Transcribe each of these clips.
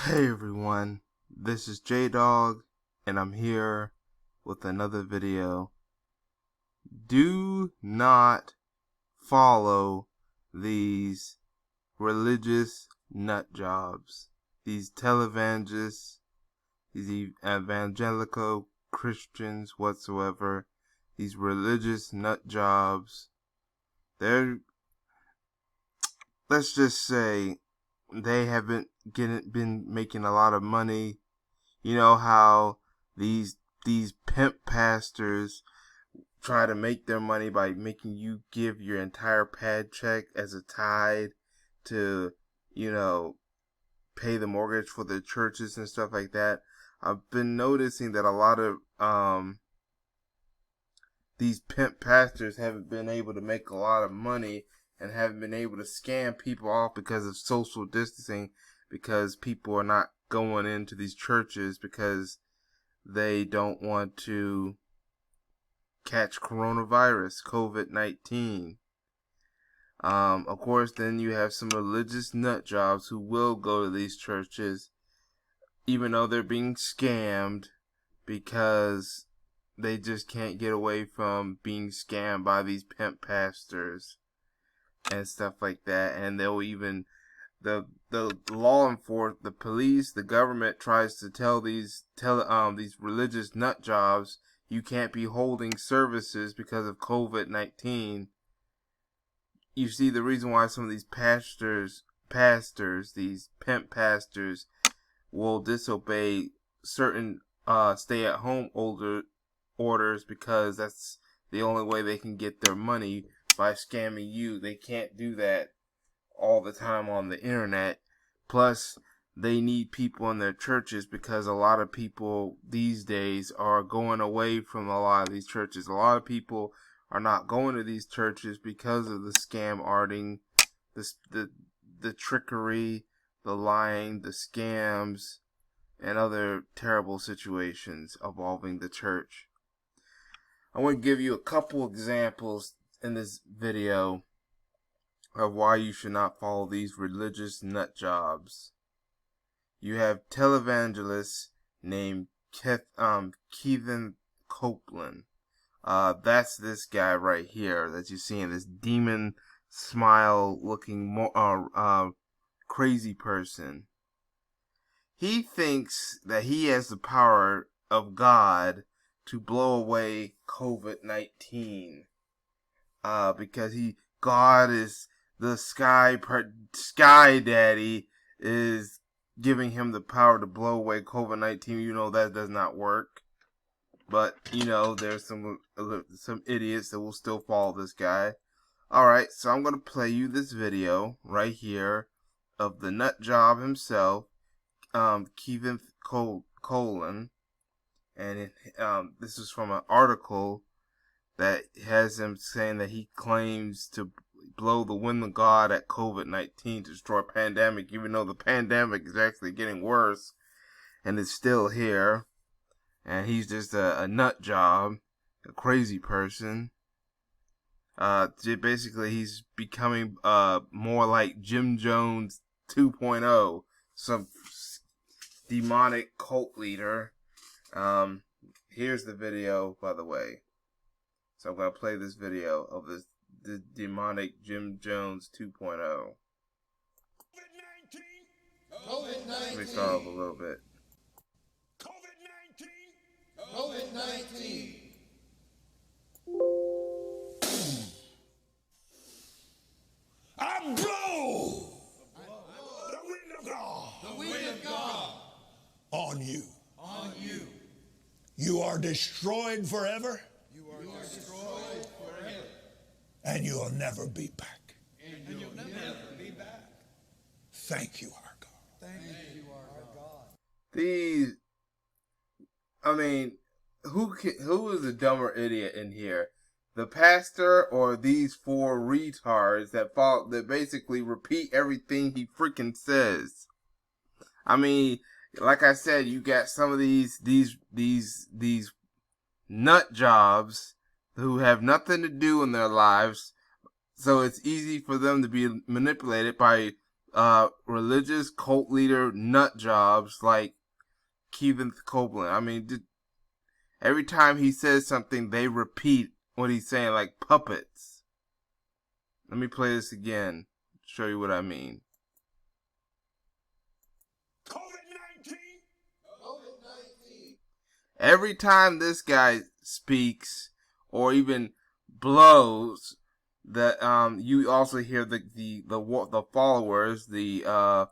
Hey everyone, this is J-Dog, and I'm here with another video. Do not follow these religious nut jobs, these televangelists, these evangelical Christians whatsoever, these religious nut jobs. Let's just say, they haven't been making a lot of money. You know how these pimp pastors try to make their money by making you give your entire paycheck as a tithe to, pay the mortgage for the churches and stuff like that. I've been noticing that a lot of these pimp pastors haven't been able to make a lot of money and haven't been able to scam people off because of social distancing, because people are not going into these churches because they don't want to catch coronavirus, COVID-19. Of course, then you have some religious nut jobs who will go to these churches even though they're being scammed, because they just can't get away from being scammed by these pimp pastors and stuff like that. And they'll even, the law enforcement, the police, the government tries to tell these religious nut jobs, you can't be holding services because of COVID-19. You see, the reason why some of these pastors, these pimp pastors, will disobey certain stay-at-home orders, because that's the only way they can get their money, by scamming you. They can't do that all the time on the internet. Plus, they need people in their churches, because a lot of people these days are going away from a lot of these churches. A lot of people are not going to these churches because of the scam arting, the trickery, the lying, the scams, and other terrible situations involving the church. I want to give you a couple examples in this video of why you should not follow these religious nut jobs. You have televangelist named Kevin Copeland. That's this guy right here that you see in this demon smile looking crazy person. He thinks that he has the power of God to blow away COVID-19. Because God is the sky daddy, is giving him the power to blow away COVID-19. You know that does not work. But, there's some idiots that will still follow this guy. Alright, so I'm going to play you this video right here of the nut job himself, Kevin Copeland. And this is from an article that has him saying that he claims to blow the wind of God at COVID-19 to destroy pandemic, even though the pandemic is actually getting worse and it's still here. And he's just a nut job, a crazy person. Basically, he's becoming more like Jim Jones 2.0, some demonic cult leader. Here's the video, by the way. So I'm going to play this video of the demonic Jim Jones 2.0. COVID-19. Let me start off a little bit. COVID-19. I blow the wind of God. The wind of God on you. On you. You are destroyed forever. You are destroyed forever. And you'll never be back. And you'll never be back. Thank you, our God. Thank you, our God. Who is the dumber idiot in here? The pastor or these four retards that basically repeat everything he freaking says? Like I said, you got some of these nut jobs who have nothing to do in their lives, so it's easy for them to be manipulated by religious cult leader nutjobs like Kevin Copeland. I mean, every time he says something, they repeat what he's saying like puppets. Let me play this again, show you what I mean. COVID-19. Every time this guy speaks or even blows, that you also hear the followers, the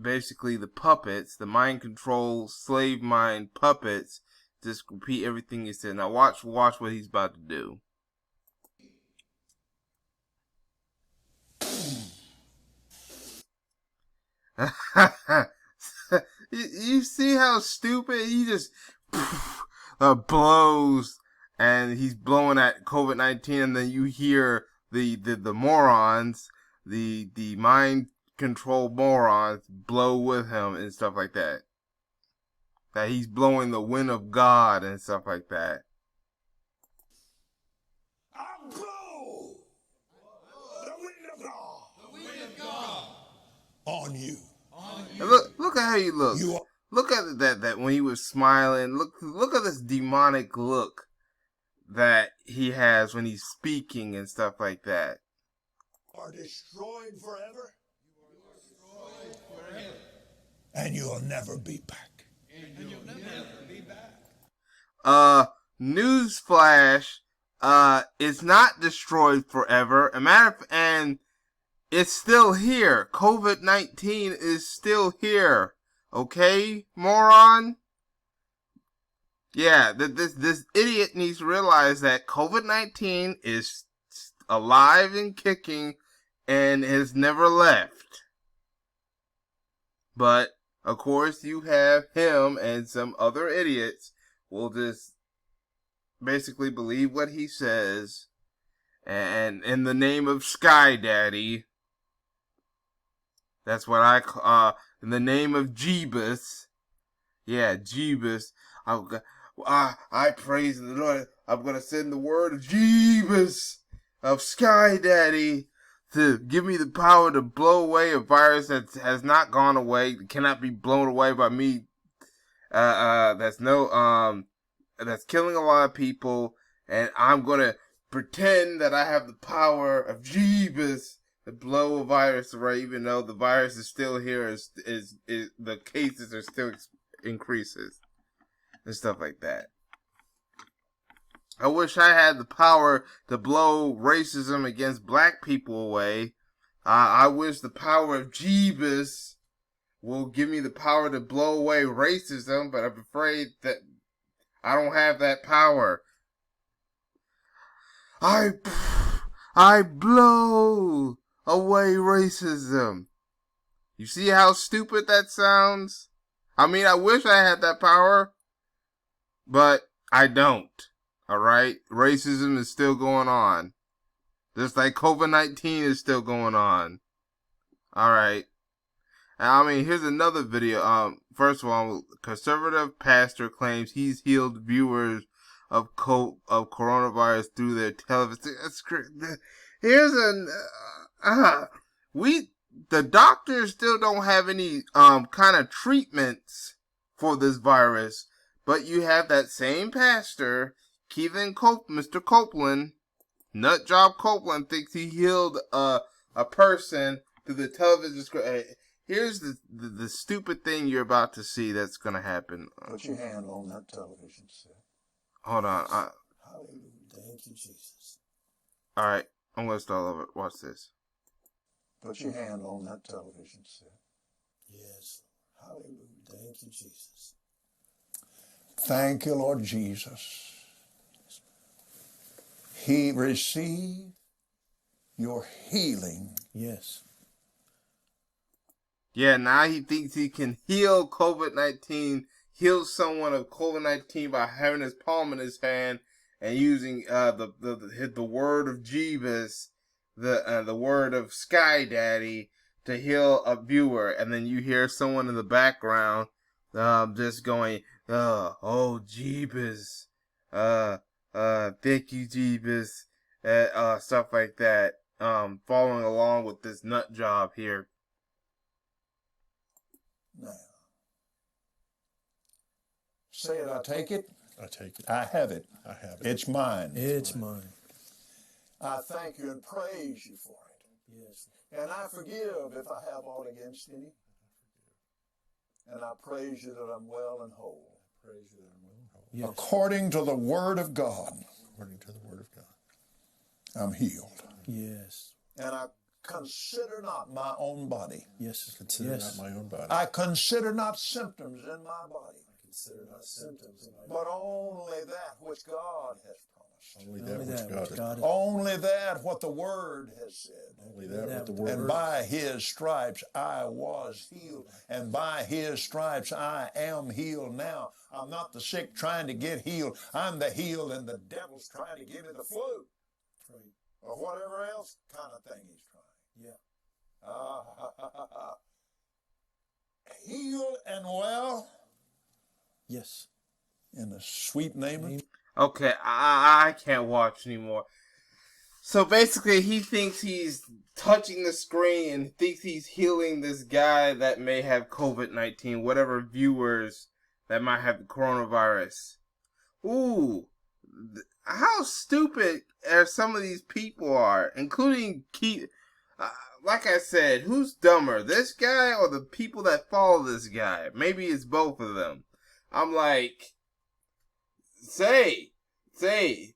basically the puppets, the mind control slave mind puppets, just repeat everything he said. Now watch what he's about to do. You see how stupid he just blows, and he's blowing at COVID-19, and then you hear the morons, the mind control morons blow with him and stuff like that. That he's blowing the wind of God and stuff like that. I blow the wind of God. The wind of God on you. And look at how he looks. Look at that when he was smiling. Look at this demonic look that he has when he's speaking and stuff like that. Are destroyed forever. And you'll never be back. Newsflash, it's not destroyed forever. And it's still here. COVID-19 is still here. Okay, moron? Yeah, this idiot needs to realize that COVID-19 is alive and kicking and has never left. But, of course, you have him and some other idiots will just basically believe what he says. And in the name of Sky Daddy, that's what in the name of Jeebus. Yeah, Jeebus. I praise the Lord. I'm going to send the word of Jeebus, of Sky Daddy, to give me the power to blow away a virus that has not gone away, cannot be blown away by me. That's killing a lot of people, and I'm going to pretend that I have the power of Jeebus to blow a virus away, even though the virus is still here, is the cases are still increases and stuff like that. I wish I had the power to blow racism against black people away. I wish the power of Jeebus will give me the power to blow away racism, but I'm afraid that I don't have that power. I blow away racism. You see how stupid that sounds? I mean, I wish I had that power, but I don't. Alright? Racism is still going on. Just like COVID-19 is still going on. Alright. I mean, here's another video. First of all, conservative pastor claims he's healed viewers of coronavirus through their television. Here's the doctors still don't have any kind of treatments for this virus, but you have that same pastor, Mr. Copeland, Nutjob Copeland, thinks he healed a person through the television screen. Here's the stupid thing you're about to see that's going to happen. Put your hand on that television set. Hold on. Hallelujah. Thank you, Jesus. All right. I'm going to start over. Watch this. Put your hand on that television set. Yes. Hallelujah. Thank you, Jesus. Thank you, Lord Jesus. He received your healing. Yes. Yeah, now he thinks he can heal COVID-19, heal someone of COVID-19 by having his palm in his hand and using the word of Jeebus, the word of Sky Daddy to heal a viewer. And then you hear someone in the background just going, oh Jeebus, thank you Jeebus, stuff like that. following along with this nut job here. Now, say it, I take it. I take it. I have it. I have it. It's mine. It's mine. I thank you and praise you for it. Yes. And I forgive if I have aught against any. And I praise you that I'm well and whole. Praise you that I'm well and whole. Yes. According to the word of God, According to the word of God, I'm healed. Yes. And I consider not my own body. Yes. consider Yes. not my own body. I consider not symptoms in my body, consider not symptoms in my but only that which God has promised. Only that which God has God Only that what the word has said. Only that what the word And by his stripes I was healed. And by his stripes I am healed now. I'm not the sick trying to get healed. I'm the healed, and the devil's trying to give me the flu. Or whatever else kind of thing he's trying. Yeah. Healed and well Yes. in the sweet name of Okay, I can't watch anymore. So basically, he thinks he's touching the screen and thinks he's healing this guy that may have COVID-19, whatever viewers that might have the coronavirus. Ooh, how stupid are some of these people are, including Keith. Like I said, who's dumber, this guy or the people that follow this guy? Maybe it's both of them. I'm like,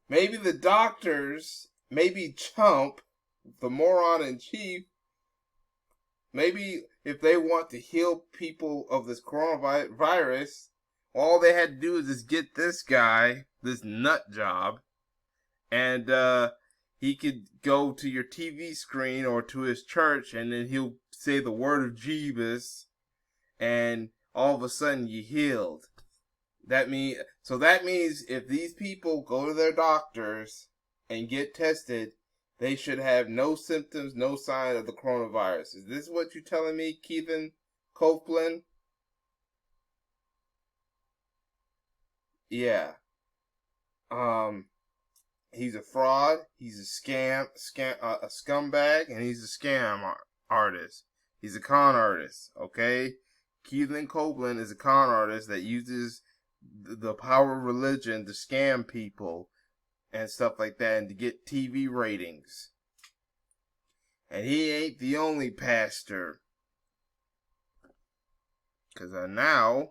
maybe the doctors, maybe Chump, the moron in chief, maybe if they want to heal people of this coronavirus, all they had to do is just get this guy, this nut job, and he could go to your TV screen or to his church, and then he'll say the word of Jesus, and all of a sudden you healed. That means if these people go to their doctors and get tested, they should have no symptoms, no sign of the coronavirus. Is this what you're telling me, Keithan Copeland? Yeah. He's a fraud. He's a a scumbag, and he's a scam artist. He's a con artist. Okay, Keithan Copeland is a con artist that uses the power of religion to scam people and stuff like that, and to get TV ratings. And he ain't the only pastor. Because now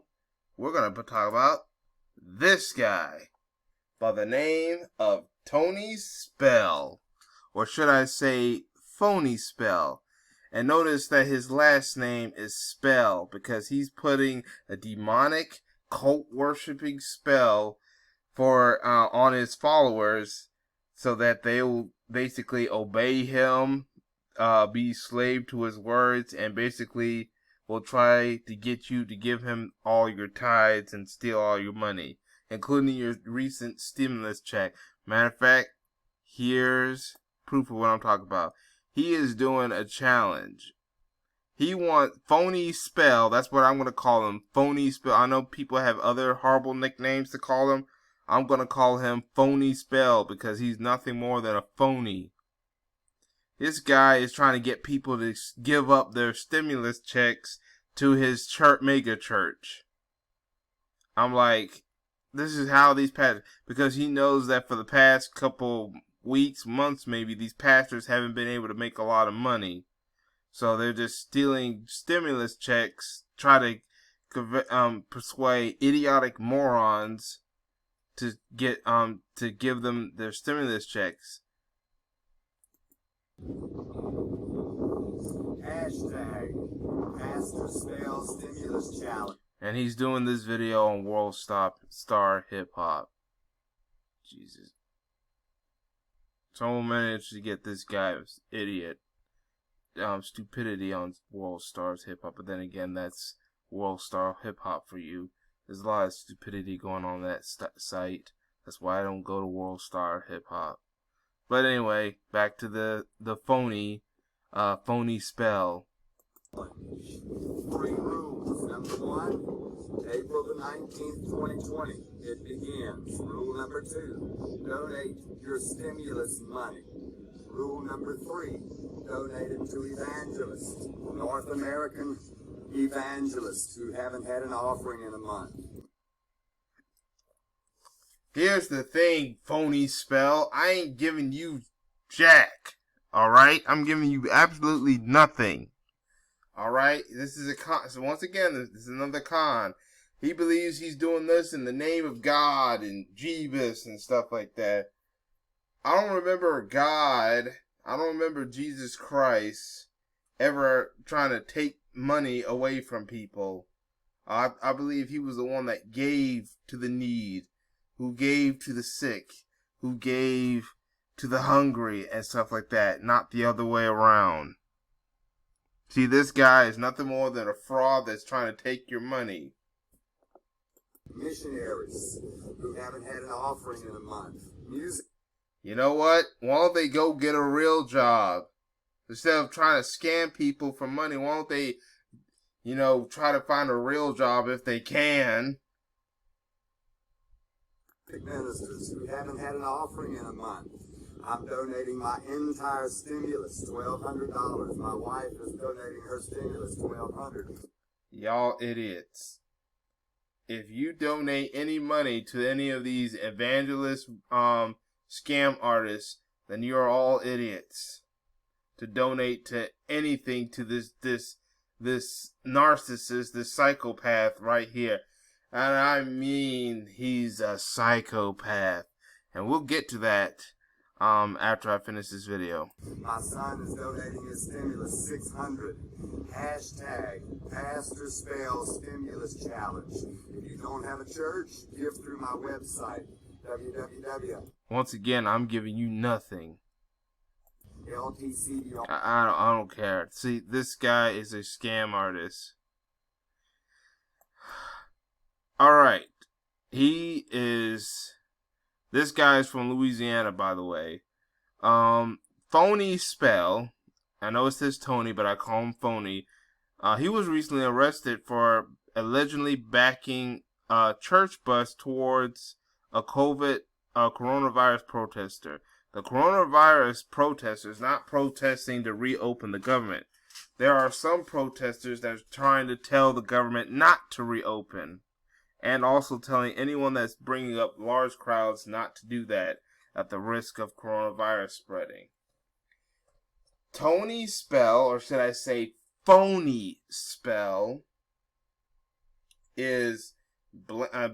we're going to talk about this guy by the name of Tony Spell. Or should I say Phony Spell. And notice that his last name is Spell, because he's putting a demonic cult worshipping spell for on his followers, so that they will basically obey him, be slave to his words, and basically will try to get you to give him all your tithes and steal all your money, including your recent stimulus check. Matter of fact, here's proof of what I'm talking about. He is doing a challenge. He wants Phony Spell. That's what I'm going to call him. Phony Spell. I know people have other horrible nicknames to call him. I'm going to call him Phony Spell because he's nothing more than a phony. This guy is trying to get people to give up their stimulus checks to his church, mega church. I'm like, this is how these pastors, because he knows that for the past couple weeks, months maybe, these pastors haven't been able to make a lot of money. So they're just stealing stimulus checks, try to persuade idiotic morons to give them their stimulus checks. Hashtag Pastor Spell Stimulus Challenge. And he's doing this video on World Star Hip Hop. Jesus. Someone managed to get this guy's idiot stupidity on World Stars Hip Hop, but then again, that's World Star Hip Hop for you. There's a lot of stupidity going on that site. That's why I don't go to World Star Hip Hop. But anyway, back to the phony Spell. 3 rules. Number 1, April the 19th, 2020. It begins. Rule number 2, donate your stimulus money. Rule number 3, donated to evangelists, North American evangelists who haven't had an offering in a month. Here's the thing, phony spell. I ain't giving you jack. Alright? I'm giving you absolutely nothing. Alright? This is a con. So once again, this is another con. He believes he's doing this in the name of God and Jeebus and stuff like that. I don't remember God. I don't remember Jesus Christ ever trying to take money away from people. I believe he was the one that gave to the need, who gave to the sick, who gave to the hungry and stuff like that, not the other way around. See, this guy is nothing more than a fraud that's trying to take your money. Missionaries who haven't had an offering in a month. Music. You know what? Why don't they go get a real job? Instead of trying to scam people for money, why don't they, try to find a real job if they can? Ministers who haven't had an offering in a month. I'm donating my entire stimulus, $1,200. My wife is donating her stimulus, $1,200. Y'all idiots. If you donate any money to any of these evangelist scam artists, then you're all idiots. To donate to anything to this narcissist, this psychopath right here. And I mean, he's a psychopath. And we'll get to that after I finish this video. My son is donating his stimulus, $600. Hashtag Pastor Spell Stimulus Challenge. If you don't have a church, give through my website, www. Once again, I'm giving you nothing. LTCD. I don't care. See, this guy is a scam artist. Alright. This guy is from Louisiana, by the way. Phony Spell. I know it says Tony, but I call him Phony. He was recently arrested for allegedly backing a church bus towards a coronavirus protester. The coronavirus protester is not protesting to reopen the government. There are some protesters that are trying to tell the government not to reopen. And also telling anyone that's bringing up large crowds not to do that at the risk of coronavirus spreading. Tony Spell, or should I say Phony Spell, is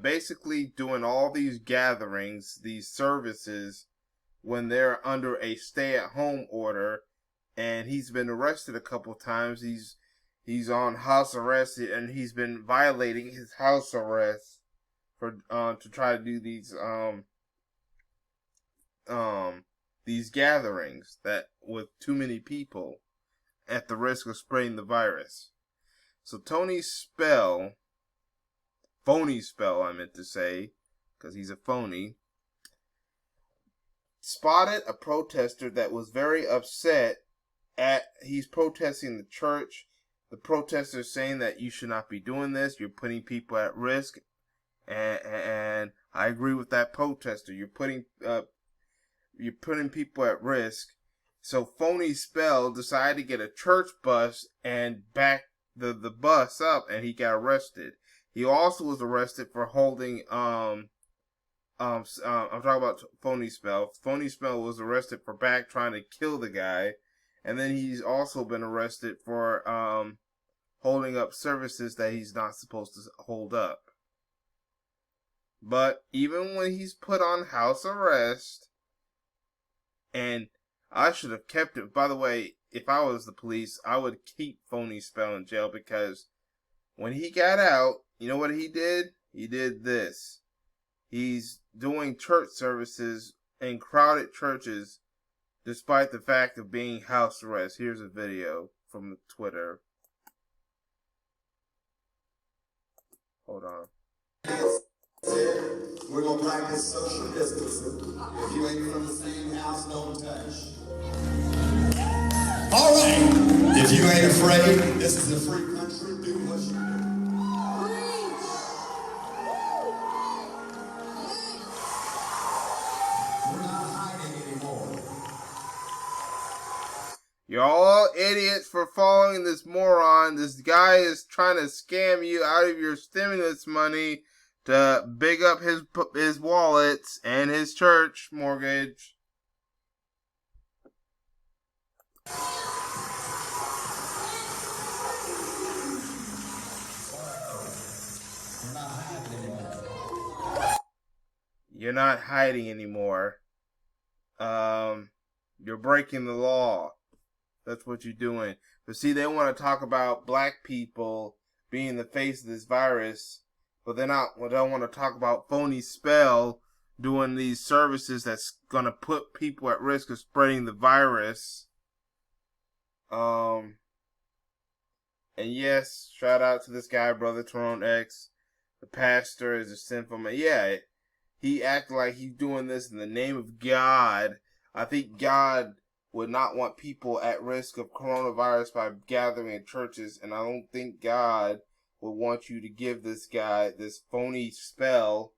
basically doing all these gatherings, these services, when they're under a stay-at-home order, and he's been arrested a couple times. He's on house arrest, and he's been violating his house arrest for to try to do these gatherings that with too many people at the risk of spreading the virus. So Phony Spell, I meant to say, because he's a phony, spotted a protester that was very upset he's protesting the church. The protester is saying that you should not be doing this. You're putting people at risk. And I agree with that protester. You're putting people at risk. So Phony Spell decided to get a church bus and back the bus up, and he got arrested. He also was arrested for holding I'm talking about Phony Spell. Phony Spell was arrested for trying to kill the guy, and then he's also been arrested for holding up services that he's not supposed to hold up. But even when he's put on house arrest, and I should have kept it. By the way, if I was the police, I would keep Phony Spell in jail, because when he got out, you know what he did? He did this. He's doing church services in crowded churches despite the fact of being house arrest. Here's a video from Twitter. Hold on. We're going to practice social distancing. If you ain't from the same house, don't touch. All right. If you ain't afraid, this is a free country. Do what you do. We're not hiding anymore. idiots for following this moron. This guy is trying to scam you out of your stimulus money to big up his wallets and his church mortgage. You're not hiding anymore. You're breaking the law. That's what you're doing. But see, they want to talk about black people being the face of this virus, but they don't want to talk about Phony Spell doing these services that's going to put people at risk of spreading the virus. And yes, shout out to this guy, Brother Tyrone X. The pastor is a sinful man. Yeah, he acted like he's doing this in the name of God. I think God would not want people at risk of coronavirus by gathering in churches, and I don't think God would want you to give this guy this phony spell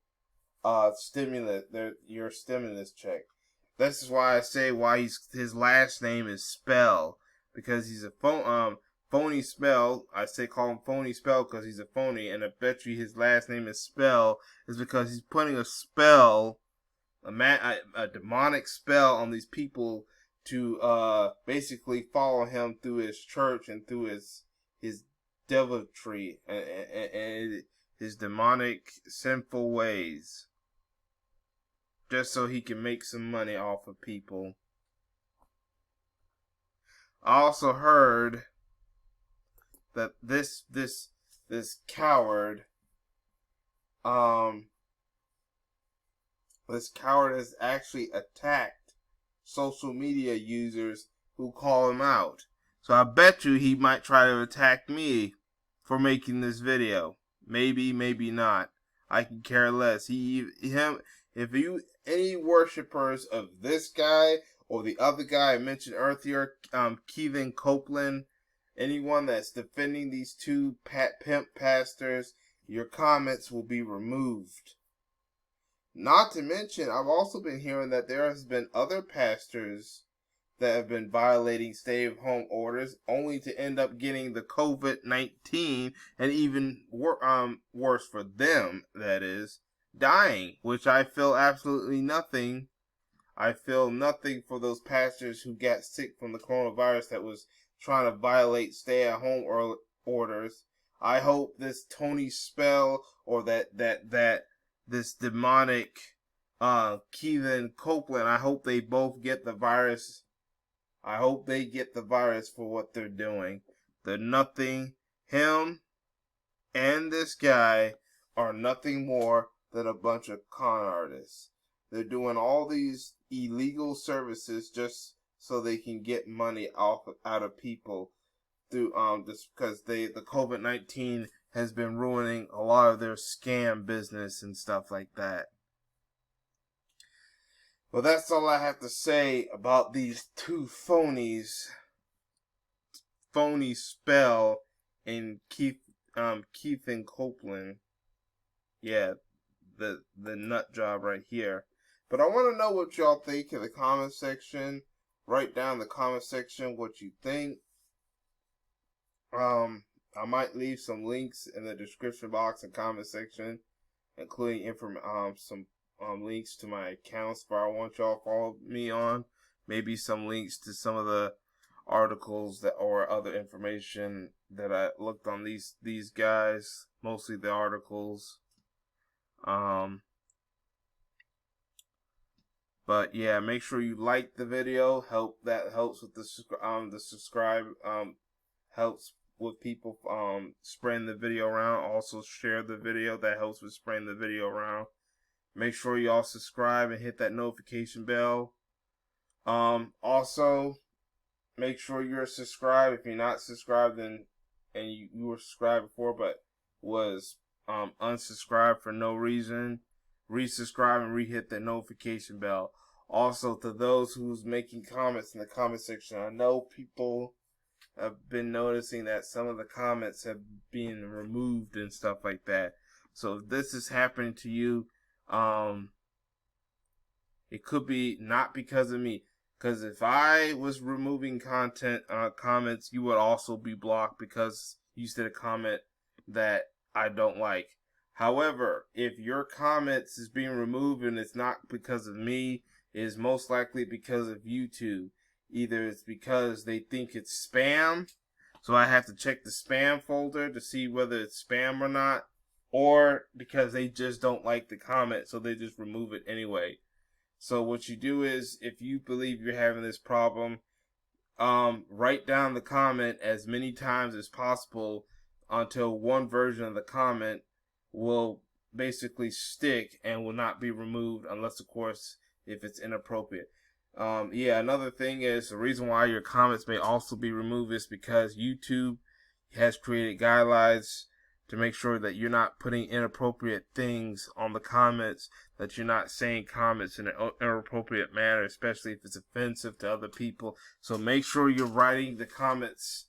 stimulus, your stimulus check. This is why I say why his last name is Spell, because he's a phony spell. I say call him Phony Spell because he's a phony, and I bet you his last name is Spell is because he's putting a spell, a demonic spell on these people to basically follow him through his church and through his deviltry and his demonic sinful ways, just so he can make some money off of people. I also heard that this coward has actually attacked social media users who call him out. So I bet you he might try to attack me for making this video. Maybe, maybe not. I can care less. Any worshippers of this guy or the other guy I mentioned earlier, Kevin Copeland, anyone that's defending these two pimp pastors, your comments will be removed. Not to mention, I've also been hearing that there has been other pastors that have been violating stay-at-home orders, only to end up getting the COVID-19, and even worse for them, that is, dying, which I feel absolutely nothing. I feel nothing for those pastors who got sick from the coronavirus that was trying to violate stay-at-home orders. I hope this Tony Spell or this demonic Kevin Copeland, I hope they both get the virus. I hope they get the virus for what they're doing. They're nothing. Him and this guy are nothing more than a bunch of con artists. They're doing all these illegal services just so they can get money out of people through just because the COVID-19 has been ruining a lot of their scam business and stuff like that. Well, that's all I have to say about these two phonies, Phony Spell and Keith and Copeland. Yeah, the nut job right here. But I want to know what y'all think in the comment section. Write down in the comment section what you think. I might leave some links in the description box and comment section, including some links to my accounts where I want y'all to follow me on. Maybe some links to some of the articles that or other information that I looked on these guys. Mostly the articles. But yeah, make sure you like the video. That helps with the subscribe. Helps with people spreading the video around. Also share the video. That helps with spreading the video around. Make sure y'all subscribe and hit that notification bell. Also, make sure you're subscribed. If you're not subscribed, then and you were subscribed before but was unsubscribed for no reason, resubscribe and re-hit that notification bell. Also, to those who's making comments in the comment section, I know people have been noticing that some of the comments have been removed and stuff like that. So if this is happening to you, it could be not because of me. Because if I was removing content comments, you would also be blocked because you said a comment that I don't like. However, if your comments is being removed and it's not because of me, it is most likely because of YouTube. Either it's because they think it's spam, so I have to check the spam folder to see whether it's spam or not, or because they just don't like the comment, so they just remove it anyway. So what you do is, if you believe you're having this problem, write down the comment as many times as possible until one version of the comment will basically stick and will not be removed, unless, of course, if it's inappropriate. Yeah, another thing is, the reason why your comments may also be removed is because YouTube has created guidelines to make sure that you're not putting inappropriate things on the comments, that you're not saying comments in an inappropriate manner, especially if it's offensive to other people. So make sure you're writing the comments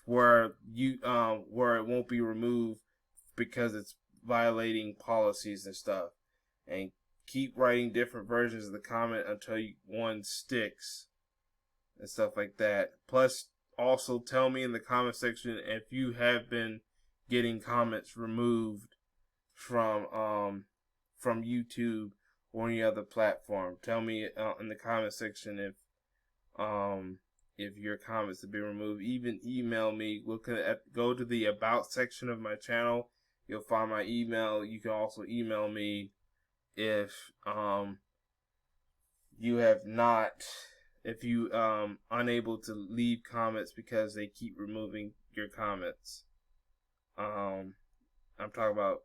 where where it won't be removed because it's violating policies and stuff. And keep writing different versions of the comment until one sticks and stuff like that. Plus, also tell me in the comment section if you have been getting comments removed from YouTube or any other platform. Tell me in the comment section if your comments have been removed. Even email me. Go to the about section of my channel. You'll find my email. You can also email me if you unable to leave comments because they keep removing your comments. I'm talking about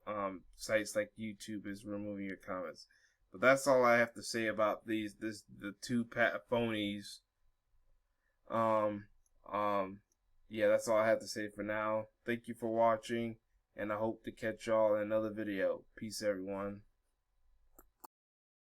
sites like YouTube is removing your comments. But that's all I have to say about the two phonies. Yeah, that's all I have to say for now. Thank you for watching, and I hope to catch y'all in another video. Peace, everyone.